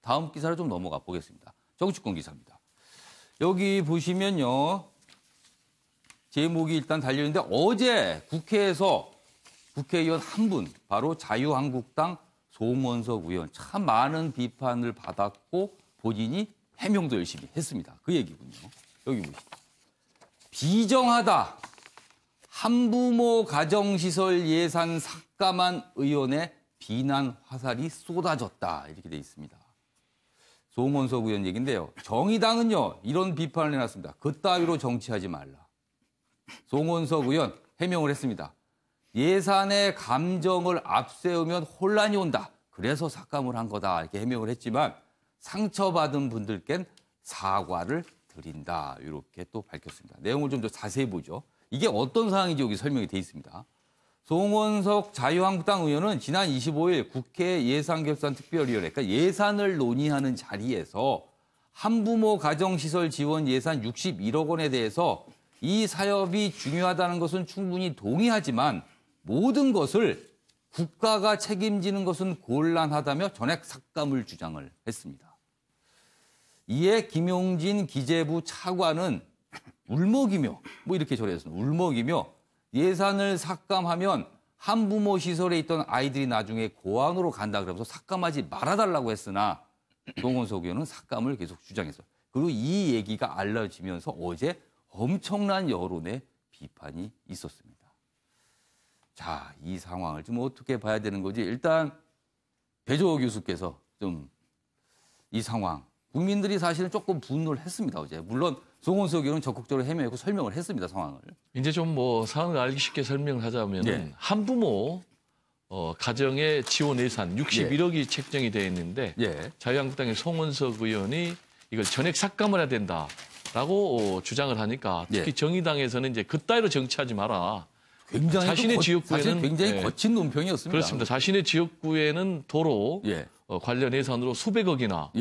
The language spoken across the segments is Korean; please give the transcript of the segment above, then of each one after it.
다음 기사를 좀 넘어가 보겠습니다. 정치권 기사입니다. 여기 보시면요. 제목이 일단 달려있는데 어제 국회에서 국회의원 한 분, 바로 자유한국당 송원석 의원 참 많은 비판을 받았고 본인이 해명도 열심히 했습니다. 그 얘기군요. 여기 보시죠. 비정하다. 한부모 가정시설 예산 삭감한 의원의 비난 화살이 쏟아졌다. 이렇게 돼 있습니다. 송원석 의원 얘기인데요. 정의당은요. 이런 비판을 해놨습니다. 그따위로 정치하지 말라. 송원석 의원 해명을 했습니다. 예산의 감정을 앞세우면 혼란이 온다. 그래서 삭감을 한 거다. 이렇게 해명을 했지만 상처받은 분들께는 사과를 드린다. 이렇게 또 밝혔습니다. 내용을 좀 더 자세히 보죠. 이게 어떤 상황인지 여기 설명이 돼 있습니다. 송원석 자유한국당 의원은 지난 25일 국회 예산결산특별위원회, 그러니까 예산을 논의하는 자리에서 한부모 가정시설 지원 예산 61억 원에 대해서 이 사업이 중요하다는 것은 충분히 동의하지만 모든 것을 국가가 책임지는 것은 곤란하다며 전액 삭감을 주장을 했습니다. 이에 김용진 기재부 차관은 울먹이며 이렇게 절했습니다. 울먹이며 예산을 삭감하면 한부모 시설에 있던 아이들이 나중에 고아원으로 간다 그러면서 삭감하지 말아달라고 했으나 송원석 의원은 삭감을 계속 주장했어요. 그리고 이 얘기가 알려지면서 어제 엄청난 여론의 비판이 있었습니다. 자, 이 상황을 좀 어떻게 봐야 되는 거지? 일단 배종호 교수께서 좀 이 상황, 국민들이 사실은 조금 분노를 했습니다, 어제. 물론 송원석 의원은 적극적으로 해명하고 설명을 했습니다, 상황을. 이제 좀 상황을 알기 쉽게 설명을 하자면 네. 한부모 가정의 지원 예산 61억이 책정이 되어 있는데 자유한국당의 송원석 의원이 이걸 전액 삭감을 해야 된다라고 주장을 하니까 특히 정의당에서는 이제 그따위로 정치하지 마라. 굉장히 자신의 지역구에는 사실 굉장히 거친 논평이었습니다. 그렇습니다. 자신의 지역구에는 도로 관련 예산으로 수백억이나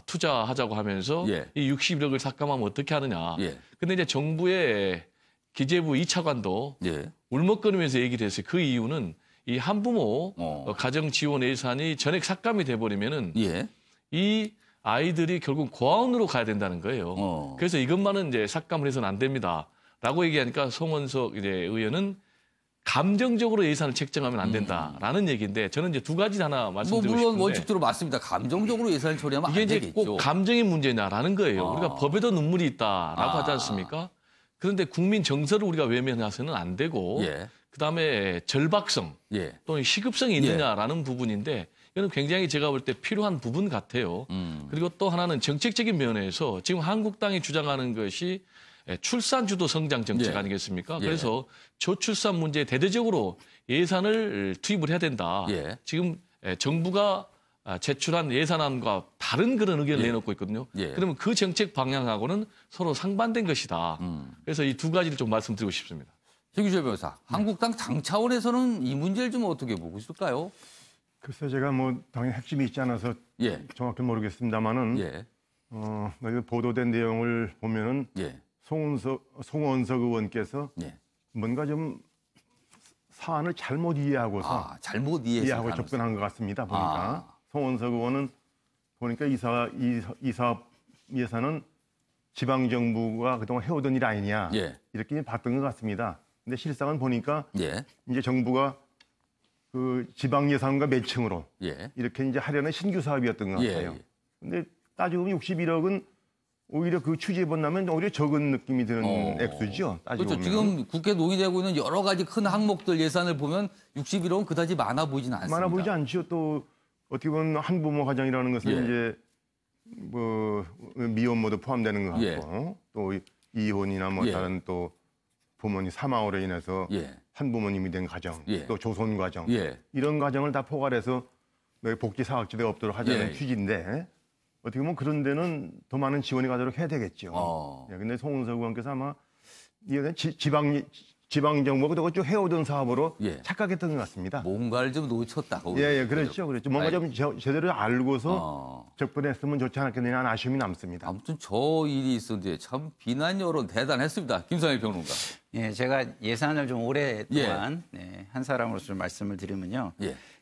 투자하자고 하면서 이 61억을 삭감하면 어떻게 하느냐. 근데 이제 정부의 기재부 2차관도 울먹거리면서 얘기를 했어요. 그 이유는 이 한부모 가정 지원 예산이 전액 삭감이 돼버리면은 이 아이들이 결국 고아원으로 가야 된다는 거예요. 그래서 이것만은 이제 삭감을 해서는 안 됩니다. 라고 얘기하니까 송원석 이제 의원은 감정적으로 예산을 책정하면 안 된다라는 얘기인데 저는 이제 두 가지 하나 말씀드리고 싶은데 물론 원칙적으로 맞습니다. 감정적으로 예산을 처리하면 안 되겠죠. 이게 이제 꼭 감정의 문제냐라는 거예요. 우리가 법에도 눈물이 있다라고 하지 않습니까? 그런데 국민 정서를 우리가 외면해서는 안 되고 그다음에 절박성 또는 시급성이 있느냐라는 부분인데 이거는 굉장히 제가 볼 때 필요한 부분 같아요. 그리고 또 하나는 정책적인 면에서 지금 한국당이 주장하는 것이 출산주도 성장 정책 아니겠습니까? 그래서 저출산 문제에 대대적으로 예산을 투입을 해야 된다. 지금 정부가 제출한 예산안과 다른 그런 의견을 내놓고 있거든요. 그러면 그 정책 방향하고는 서로 상반된 것이다. 그래서 이 두 가지를 좀 말씀드리고 싶습니다. 최규철 변호사, 한국당 당 차원에서는 이 문제를 좀 어떻게 보고 있을까요? 글쎄 제가 당연히 핵심이 있지 않아서 정확히 모르겠습니다만은 보도된 내용을 보면은 송원석 의원께서 뭔가 좀 사안을 잘못 이해하고서 이해하고 접근한 것 같습니다. 보니까 송원석 의원은 보니까 이 사업 예산은 지방 정부가 그동안 해오던 일 아니냐 이렇게 봤던 것 같습니다. 근데 실상은 보니까 이제 정부가 그 지방 예산과 매칭으로 이렇게 이제 하려는 신규 사업이었던 것 같아요. 근데 따지고 보면 61억은 오히려 그 취지에 본다면 오히려 적은 느낌이 드는 액수죠. 따지고 그렇죠. 보면. 지금 국회 논의되고 있는 여러 가지 큰 항목들 예산을 보면 61억은 그다지 많아 보이진 않습니다. 많아 보이지 않죠. 또 어떻게 보면 한부모 가정이라는 것은 이제 미혼모도 포함되는 것 같고 또 이혼이나 다른 또 부모님 사망으로 인해서 한부모님이 된 가정, 또 조손 가정 이런 가정을 다 포괄해서 복지 사각지대가 없도록 하자는 취지인데 어떻게 보면 그런 데는 더 많은 지원이 가도록 해야 되겠죠. 근데 송원석 의원께서 아마 지방 지방정부가 그동안 쭉 해오던 사업으로 착각했던 것 같습니다. 뭔가를 좀 놓쳤다. 그렇죠. 뭔가 좀 제대로 알고서 접근했으면 좋지 않겠느냐 하는 아쉬움이 남습니다. 아무튼 저 일이 있었는데 참 비난 여론 대단했습니다. 김상일 평론가. 예, 제가 예산을 좀 오랫동안 한 사람으로서 좀 말씀을 드리면요.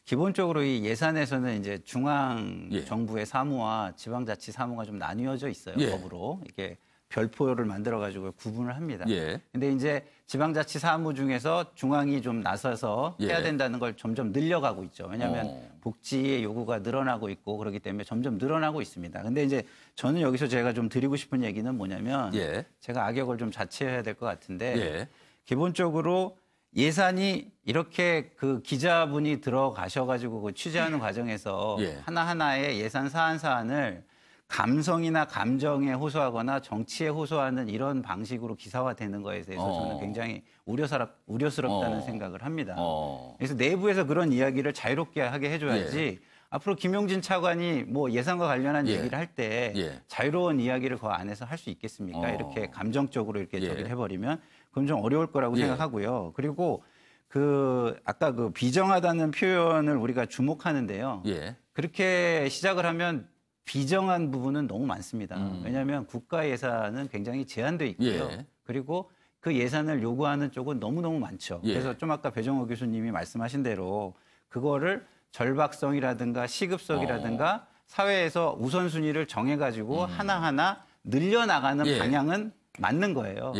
기본적으로 이 예산에서는 이제 중앙 정부의 사무와 지방자치 사무가 좀 나뉘어져 있어요. 법으로 이렇게 별표를 만들어 가지고 구분을 합니다. 근데 이제 지방자치 사무 중에서 중앙이 좀 나서서 해야 된다는 걸 점점 늘려가고 있죠. 왜냐하면 복지의 요구가 늘어나고 있고 그렇기 때문에 점점 늘어나고 있습니다. 근데 이제 저는 여기서 제가 좀 드리고 싶은 얘기는 뭐냐면 제가 악역을 좀 자제해야 될 것 같은데 기본적으로 예산이 이렇게 그 기자분이 들어가셔가지고 그 취재하는 과정에서 하나하나의 예산 사안을 감성이나 감정에 호소하거나 정치에 호소하는 이런 방식으로 기사화되는 거에 대해서 저는 굉장히 우려스럽다는 생각을 합니다. 그래서 내부에서 그런 이야기를 자유롭게 하게 해줘야지 앞으로 김용진 차관이 뭐 예산과 관련한 얘기를 할 때 자유로운 이야기를 그 안에서 할 수 있겠습니까? 이렇게 감정적으로 이렇게 저기를 해버리면 그건 좀 어려울 거라고 생각하고요. 그리고 그 아까 그 비정하다는 표현을 우리가 주목하는데요. 그렇게 시작을 하면 비정한 부분은 너무 많습니다. 왜냐하면 국가 예산은 굉장히 제한돼 있고요. 그리고 그 예산을 요구하는 쪽은 너무너무 많죠. 그래서 좀 아까 배정호 교수님이 말씀하신 대로 그거를 절박성이라든가 시급성이라든가 사회에서 우선순위를 정해가지고 하나하나 늘려나가는 방향은 맞는 거예요.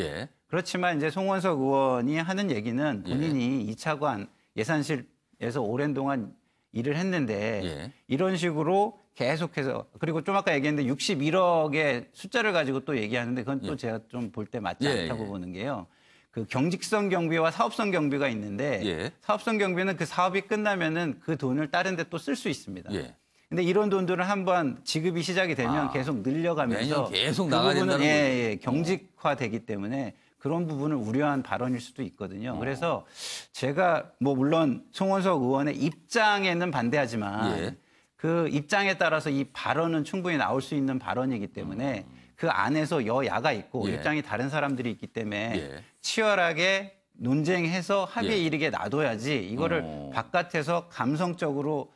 그렇지만 이제 송원석 의원이 하는 얘기는 본인이 이 차관 예산실에서 오랜 동안 일을 했는데 이런 식으로 계속해서 그리고 좀 아까 얘기했는데 61억의 숫자를 가지고 또 얘기하는데 그건 또 제가 좀 볼 때 맞지 않다고 보는 게요. 그 경직성 경비와 사업성 경비가 있는데 사업성 경비는 그 사업이 끝나면은 그 돈을 다른 데 또 쓸 수 있습니다. 근데 이런 돈들은 한번 지급이 시작이 되면 계속 늘려가면서 계속 그 나가야 부분은 된다는 경직화되기 때문에 그런 부분을 우려한 발언일 수도 있거든요. 그래서 제가 뭐 물론 송원석 의원의 입장에는 반대하지만 그 입장에 따라서 이 발언은 충분히 나올 수 있는 발언이기 때문에 그 안에서 여야가 있고 입장이 다른 사람들이 있기 때문에 치열하게 논쟁해서 합의에 이르게 놔둬야지 이거를 바깥에서 감성적으로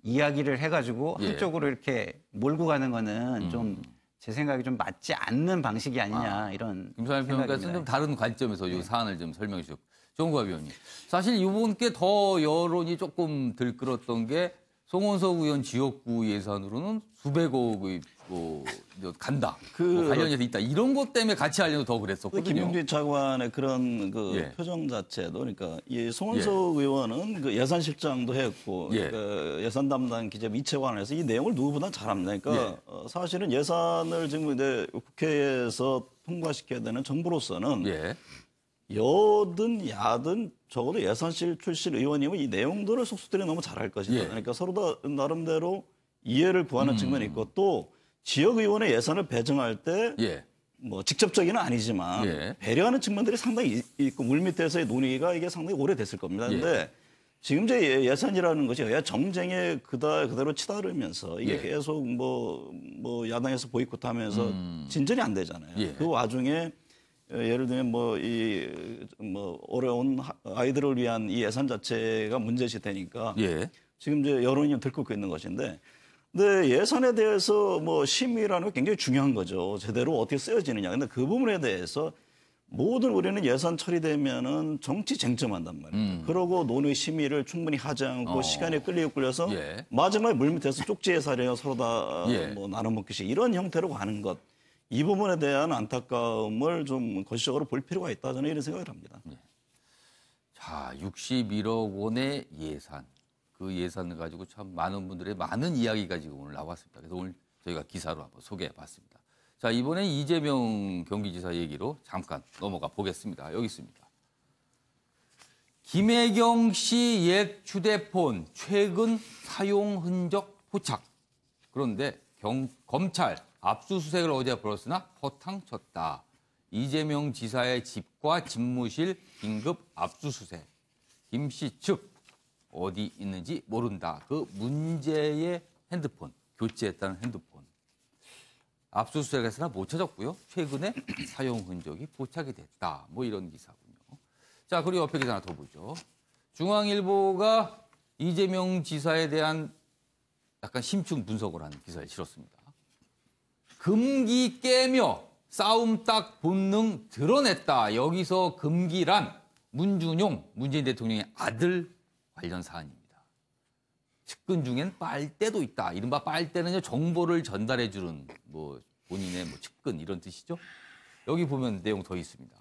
이야기를 해가지고 한쪽으로 이렇게 몰고 가는 거는 좀 제 생각이 좀 맞지 않는 방식이 아니냐 이런 김상일 평론가께서는 좀 다른 관점에서 이 사안을 좀 설명해 주셨고 정구화 위원님. 사실 이번께 더 여론이 조금 들끓었던 게 송원석 의원 지역구 예산으로는 수백억의 간다. 뭐 관련해서 있다. 이런 것 때문에 같이 하려고 더 그랬었거든요. 김용진 차관의 그런 그 표정 자체도 그러니까 이 송원석 의원은 그 예산실장도 했고 그 예산 담당 기재부 이채관에서 이 내용을 누구보다 잘 압니다. 그러니까 사실은 예산을 지금 이제 국회에서 통과시켜야 되는 정부로서는 여든 야든 적어도 예산실 출신 의원이면 이 내용들을 속속들이 너무 잘할 것이다. 그러니까 서로 다 나름대로 이해를 구하는 측면이 있고 또 지역 의원의 예산을 배정할 때 뭐 직접적인은 아니지만 배려하는 측면들이 상당히 있고 물밑에서의 논의가 이게 상당히 오래됐을 겁니다. 그런데 지금 이제 예산이라는 것이 여야 정쟁에 그대로 치달으면서 이게 계속 뭐 야당에서 보이콧하면서 진전이 안 되잖아요. 그 와중에 예를 들면 어려운 아이들을 위한 이 예산 자체가 문제시 되니까 지금 이제 여론이 좀 들끓고 있는 것인데, 근데 예산에 대해서 뭐 심의라는 게 굉장히 중요한 거죠. 제대로 어떻게 쓰여지느냐. 근데 그 부분에 대해서 모든 우리는 예산 처리되면은 정치 쟁점한단 말이에요. 그러고 논의 심의를 충분히 하지 않고 시간에 끌려서 마지막에 물밑에서 쪽지 예산이요 서로 다 뭐 나눠먹기식 이런 형태로 가는 것. 이 부분에 대한 안타까움을 좀 거시적으로 볼 필요가 있다. 저는 이런 생각을 합니다. 자, 61억 원의 예산. 그 예산을 가지고 참 많은 분들의 많은 이야기가 지금 오늘 나왔습니다. 그래서 오늘 저희가 기사로 한번 소개해 봤습니다. 자, 이번엔 이재명 경기지사 얘기로 잠깐 넘어가 보겠습니다. 여기 있습니다. 김혜경 씨 옛 휴대폰 최근 사용 흔적 포착. 그런데 검찰 압수수색을 어제 벌였으나 허탕쳤다. 이재명 지사의 집과 집무실 긴급 압수수색. 김 씨 측 어디 있는지 모른다. 그 문제의 핸드폰, 교체했다는 핸드폰. 압수수색에서나 못 찾았고요. 최근에 사용 흔적이 포착이 됐다. 뭐 이런 기사군요. 자, 그리고 옆에 기사 하나 더 보죠. 중앙일보가 이재명 지사에 대한 약간 심층 분석을 한 기사를 실었습니다. 금기 깨며 싸움 딱 본능 드러냈다. 여기서 금기란 문준용 문재인 대통령의 아들 관련 사안입니다. 측근 중엔 빨대도 있다. 이른바 빨대는요, 정보를 전달해 주는 본인의 측근 이런 뜻이죠. 여기 보면 내용 더 있습니다.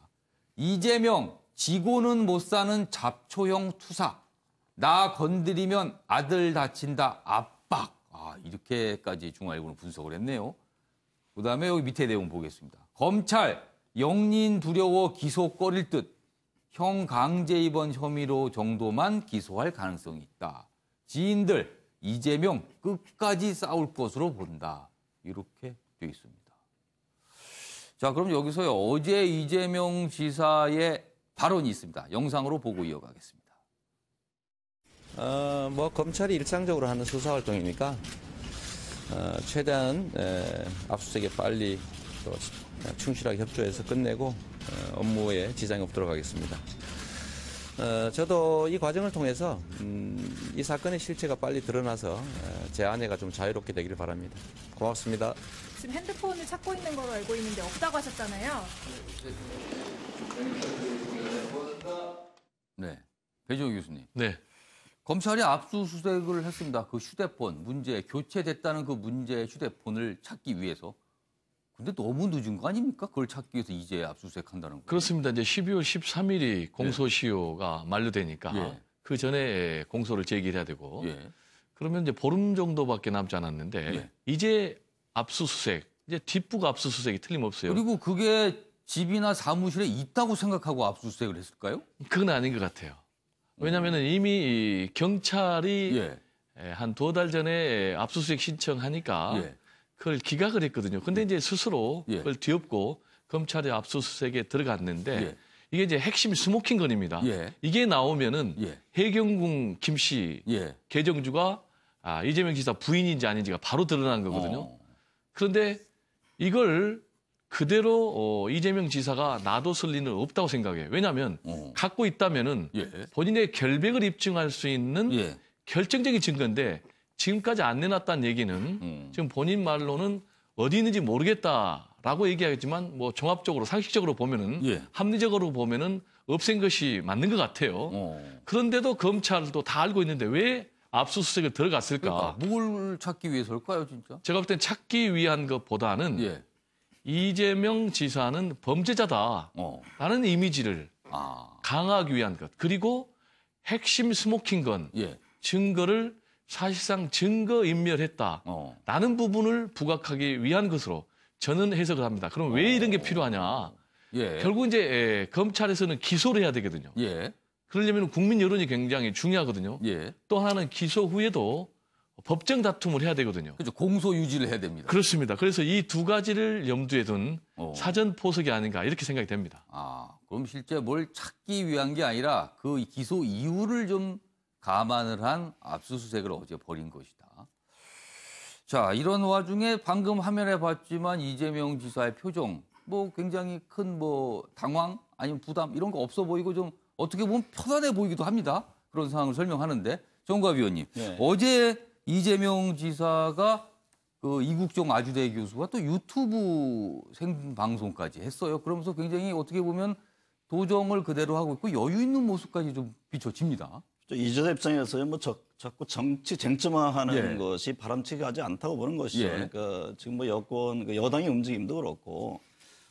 이재명 지고는 못 사는 잡초형 투사. 나 건드리면 아들 다친다. 압박. 이렇게까지 중앙일보는 분석을 했네요. 그다음에 여기 밑에 내용 보겠습니다. 검찰 영린 두려워 기소 꺼릴 듯. 형 강제 입원 혐의로 정도만 기소할 가능성이 있다. 지인들 이재명 끝까지 싸울 것으로 본다. 이렇게 되어 있습니다. 자, 그럼 여기서요. 어제 이재명 지사의 발언이 있습니다. 영상으로 보고 이어가겠습니다. 검찰이 일상적으로 하는 수사 활동이니까 최대한 압수수색에 빨리 또 충실하게 협조해서 끝내고 업무에 지장이 없도록 하겠습니다. 저도 이 과정을 통해서 이 사건의 실체가 빨리 드러나서 제 아내가 좀 자유롭게 되기를 바랍니다. 고맙습니다. 지금 핸드폰을 찾고 있는 걸로 알고 있는데 없다고 하셨잖아요. 네, 배종희 교수님. 네. 검찰이 압수수색을 했습니다. 그 휴대폰 문제, 교체됐다는 그 문제 휴대폰을 찾기 위해서. 근데 너무 늦은 거 아닙니까? 그걸 찾기 위해서 이제 압수수색한다는 거. 그렇습니다. 이제 12월 13일이 공소시효가 만료되니까 예. 그 전에 공소를 제기해야 되고 예. 그러면 이제 보름 정도밖에 남지 않았는데 예. 이제 압수수색, 이제 뒷부가 압수수색이 틀림없어요. 그리고 그게 집이나 사무실에 있다고 생각하고 압수수색을 했을까요? 그건 아닌 것 같아요. 왜냐하면 이미 경찰이 예. 한 2달 전에 압수수색 신청하니까 예. 그걸 기각을 했거든요. 근데 이제 스스로 예. 그걸 뒤엎고 검찰이 압수수색에 들어갔는데 예. 이게 이제 핵심 스모킹건입니다. 예. 이게 나오면은 예. 해경궁 김씨 예. 계정주가 이재명 지사 부인인지 아닌지가 바로 드러난 거거든요. 그런데 이걸 그대로 이재명 지사가 놔뒀을 리는 없다고 생각해요. 왜냐하면 갖고 있다면은 예. 본인의 결백을 입증할 수 있는 예. 결정적인 증거인데 지금까지 안 내놨다는 얘기는 지금 본인 말로는 어디 있는지 모르겠다라고 얘기하겠지만 뭐 종합적으로 상식적으로 보면은 예. 합리적으로 보면은 없앤 것이 맞는 것 같아요. 그런데도 검찰도 다 알고 있는데 왜 압수수색을 들어갔을까? 그러니까 뭘 찾기 위해서일까요, 진짜? 제가 볼 땐 찾기 위한 것보다는 예. 이재명 지사는 범죄자다라는 이미지를 강화하기 위한 것. 그리고 핵심 스모킹건 예. 증거를 사실상 증거인멸했다라는 부분을 부각하기 위한 것으로 저는 해석을 합니다. 그럼 왜 이런 게 필요하냐? 예. 결국 이제 검찰에서는 기소를 해야 되거든요. 예. 그러려면 국민 여론이 굉장히 중요하거든요. 예. 또 하나는 기소 후에도 법정 다툼을 해야 되거든요. 그렇죠. 공소 유지를 해야 됩니다. 그렇습니다. 그래서 이 두 가지를 염두에 둔 사전 포석이 아닌가 이렇게 생각이 됩니다. 그럼 실제 뭘 찾기 위한 게 아니라 그 기소 이유를 좀 감안을 한 압수수색을 어제 벌인 것이다. 자, 이런 와중에 방금 화면에 봤지만 이재명 지사의 표정, 굉장히 큰 당황 아니면 부담 이런 거 없어 보이고 좀 어떻게 보면 편안해 보이기도 합니다. 그런 상황을 설명하는데 정갑 위원님, 네. 어제 이재명 지사가 그 이국종 아주대 교수가 또 유튜브 생방송까지 했어요. 그러면서 굉장히 어떻게 보면 도정을 그대로 하고 있고 여유 있는 모습까지 좀 비춰집니다. 이재명 입장에서 자꾸 정치 쟁점화하는 예. 것이 바람직하지 않다고 보는 것이죠. 예. 그러니까 지금 여권 여당의 움직임도 그렇고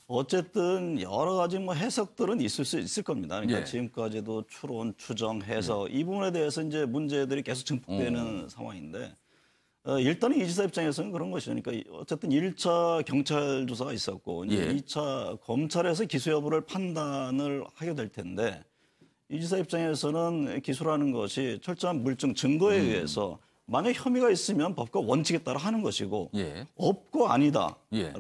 어쨌든 여러 가지 해석들은 있을 수 있을 겁니다. 그러니까 예. 지금까지도 추론, 추정, 해석 이 부분에 대해서 이제 문제들이 계속 증폭되는 상황인데 일단은 이 지사 입장에서는 그런 것이죠. 그러니까 어쨌든 1차 경찰 조사가 있었고 이제 예. 2차 검찰에서 기소 여부를 판단을 하게 될 텐데 이 지사 입장에서는 기소라는 것이 철저한 물증 증거에 의해서 만약 혐의가 있으면 법과 원칙에 따라 하는 것이고 예. 없고 아니다라고 예.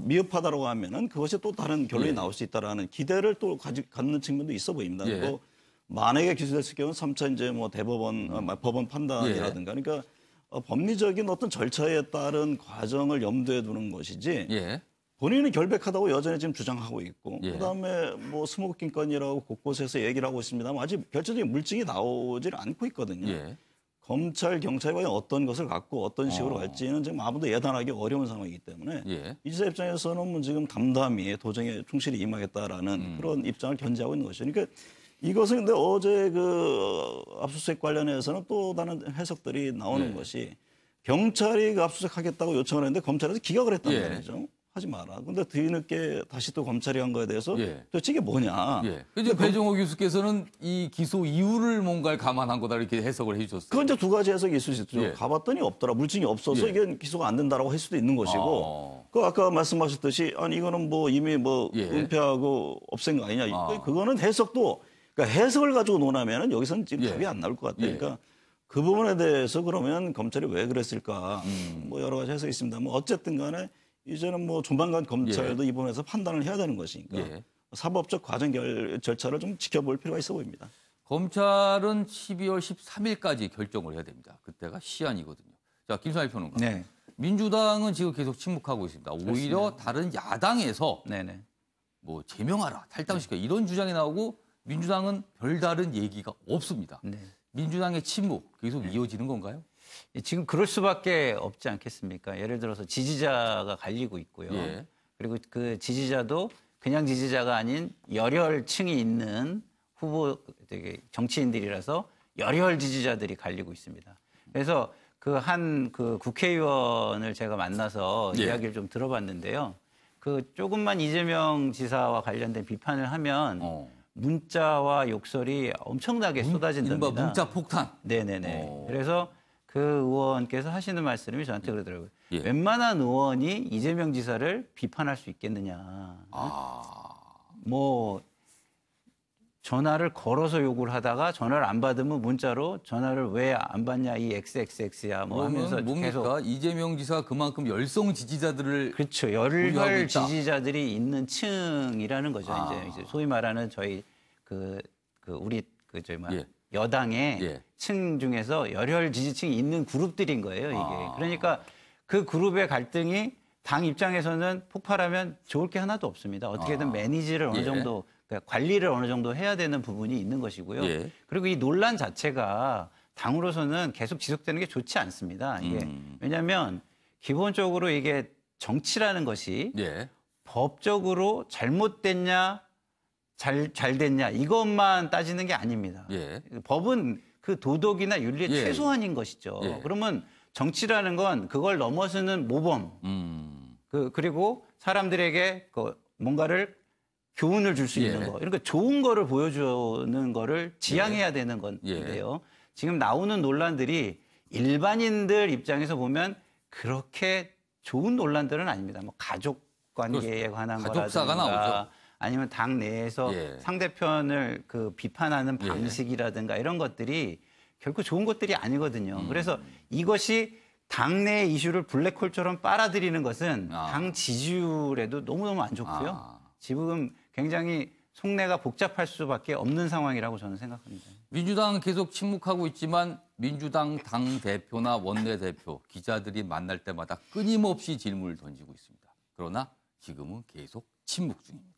미흡하다라고 하면은 그것이 또 다른 결론이 예. 나올 수 있다라는 기대를 또 갖는 측면도 있어 보입니다. 예. 그리고 만약에 기소됐을 경우는 3차 이제 대법원 법원 판단이라든가 그러니까 법리적인 어떤 절차에 따른 과정을 염두에 두는 것이지 예. 본인은 결백하다고 여전히 지금 주장하고 있고 그다음에 뭐 스모킹 건이라고 곳곳에서 얘기를 하고 있습니다만 아직 결정적인 물증이 나오질 않고 있거든요. 검찰, 경찰이 과연 어떤 것을 갖고 어떤 식으로 갈지는 지금 아무도 예단하기 어려운 상황이기 때문에 이 지사 입장에서는 뭐 지금 담담히 도정에 충실히 임하겠다라는 그런 입장을 견지하고 있는 것이죠. 그러니까 이것은 근데 어제 그 압수수색 관련해서는 또 다른 해석들이 나오는 것이 경찰이 그 압수수색하겠다고 요청을 했는데 검찰에서 기각을 했단 말이죠. 하지 마라. 근데 뒤늦게 다시 또 검찰이 한 거에 대해서 도대체 이게 뭐냐. 이제 배종호 교수께서는 이 기소 이유를 뭔가를 감안한 거다 이렇게 해석을 해주셨어요. 그건 이제 두 가지 해석이 있을 수 있죠. 가봤더니 없더라. 물증이 없어서 이게 기소가 안 된다라고 할 수도 있는 것이고. 그 아까 말씀하셨듯이 아니 이거는 뭐 이미 뭐 은폐하고 없앤 거 아니냐. 그거는 해석도 그러니까 해석을 가지고 논하면은 여기서는 지금 답이 안 나올 것 같아요. 그러니까 그 부분에 대해서 그러면 검찰이 왜 그랬을까. 뭐 여러 가지 해석이 있습니다. 뭐 어쨌든 간에 이제는 뭐 조만간 검찰도 이 부분에서 판단을 해야 되는 것이니까 사법적 과정 절차를 좀 지켜볼 필요가 있어 보입니다. 검찰은 12월 13일까지 결정을 해야 됩니다. 그때가 시한이거든요. 자, 김선일 평론가. 민주당은 지금 계속 침묵하고 있습니다. 오히려 그렇습니다. 다른 야당에서 뭐 제명하라, 탈당시켜 이런 주장이 나오고 민주당은 별다른 얘기가 없습니다. 민주당의 침묵 계속 이어지는 건가요? 지금 그럴 수밖에 없지 않겠습니까? 예를 들어서 지지자가 갈리고 있고요. 그리고 그 지지자도 그냥 지지자가 아닌 열혈층이 있는 후보 되게 정치인들이라서 열혈 지지자들이 갈리고 있습니다. 그래서 그 국회의원을 제가 만나서 이야기를 좀 들어봤는데요. 그 조금만 이재명 지사와 관련된 비판을 하면 문자와 욕설이 엄청나게 쏟아진답니다. 문자 폭탄. 네네네. 그래서 그 의원께서 하시는 말씀이 저한테 그러더라고요. 웬만한 의원이 이재명 지사를 비판할 수 있겠느냐. 뭐 전화를 걸어서 욕을 하다가 전화를 안 받으면 문자로 전화를 왜 안 받냐 이 XXX야 뭐 하면서 뭡니까? 계속 이재명 지사가 그만큼 열성 지지자들을 그렇죠. 열혈 지지자들이 있는 층이라는 거죠. 이제 소위 말하는 저희 여당의 층 중에서 열혈 지지층이 있는 그룹들인 거예요, 이게. 그러니까 그 그룹의 갈등이 당 입장에서는 폭발하면 좋을 게 하나도 없습니다. 어떻게든 매니지를 어느 정도, 그러니까 관리를 어느 정도 해야 되는 부분이 있는 것이고요. 그리고 이 논란 자체가 당으로서는 계속 지속되는 게 좋지 않습니다. 이게 왜냐하면 기본적으로 이게 정치라는 것이 법적으로 잘못됐냐, 잘 됐냐 이것만 따지는 게 아닙니다. 법은 그 도덕이나 윤리의 최소한인 것이죠. 그러면 정치라는 건 그걸 넘어서는 모범. 그리고 사람들에게 뭔가를 교훈을 줄 수 있는 거. 그러니까 좋은 거를 보여주는 거를 지향해야 되는 건데요. 지금 나오는 논란들이 일반인들 입장에서 보면 그렇게 좋은 논란들은 아닙니다. 뭐 가족 관계에 관한 가족사가 거라든가 나오죠. 아니면 당 내에서 상대편을 비판하는 방식이라든가 이런 것들이 결코 좋은 것들이 아니거든요. 그래서 이것이 당내 이슈를 블랙홀처럼 빨아들이는 것은 당 지지율에도 너무너무 안 좋고요. 지금 굉장히 속내가 복잡할 수밖에 없는 상황이라고 저는 생각합니다. 민주당은 계속 침묵하고 있지만 민주당 당대표나 원내대표, 기자들이 만날 때마다 끊임없이 질문을 던지고 있습니다. 그러나 지금은 계속 침묵 중입니다.